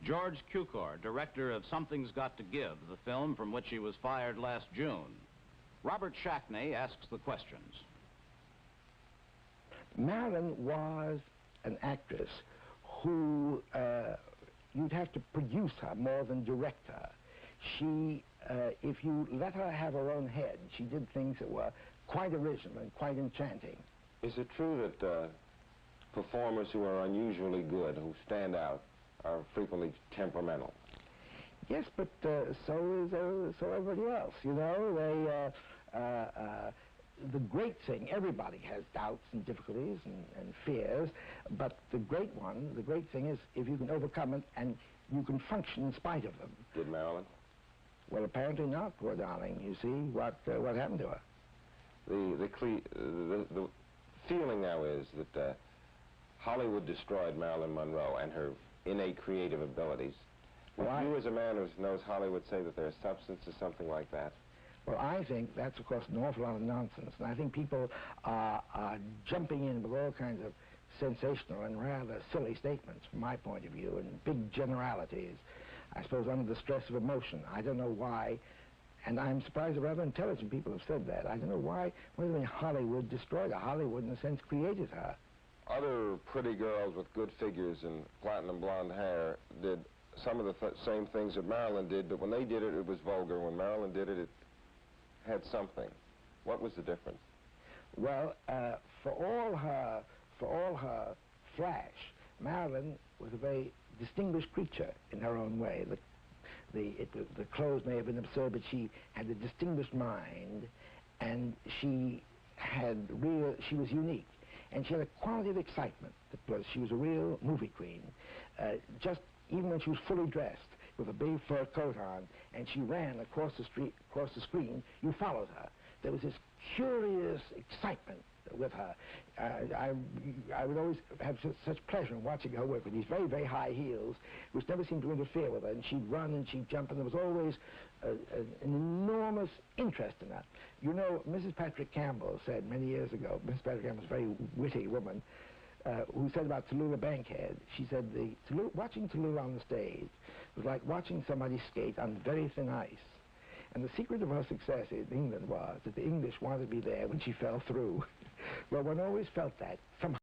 George Cukor, director of Something's Got to Give, the film from which he was fired last June. Robert Shackney asks the questions. Marilyn was an actress who you'd have to produce her more than direct her. She, if you let her have her own head, she did things that were quite original and quite enchanting. Is it true that performers who are unusually good, who stand out, are frequently temperamental? Yes, but so everybody else. You know, the great thing, everybody has doubts and difficulties and fears, but the great thing is if you can overcome it and you can function in spite of them. Did Marilyn? Well, apparently not, poor darling. You see what happened to her. The feeling now is that Hollywood destroyed Marilyn Monroe and her innate creative abilities. Would you, as a man who knows Hollywood, say that there's substance to something like that? Well, I think that's, of course, an awful lot of nonsense, and I think people are jumping in with all kinds of sensational and rather silly statements, from my point of view, and big generalities, I suppose, under the stress of emotion. I don't know why, and I'm surprised that rather intelligent people have said that. I don't know why Hollywood destroyed her. Hollywood, in a sense, created her. Other pretty girls with good figures and platinum blonde hair did some of the same things that Marilyn did, but when they did it, it was vulgar. When Marilyn did it, it had something. What was the difference? Well, for all her flash, Marilyn was a very distinguished creature in her own way. The clothes may have been absurd, but she had a distinguished mind, and she was unique. And she had a quality of excitement she was a real movie queen. Just even when she was fully dressed with a big fur coat on and she ran across the screen, you followed her. There was this curious excitement with her. I would always have such pleasure in watching her work with these very, very high heels, which never seemed to interfere with her. And she'd run and she'd jump, and there was always an enormous interest in her. You know, Mrs. Patrick Campbell said many years ago, Mrs. Patrick Campbell was a very witty woman, who said about Tallulah Bankhead, she said, watching Tallulah on the stage was like watching somebody skate on very thin ice. And the secret of her success in England was that the English wanted to be there when she fell through. Well, one always felt that somehow.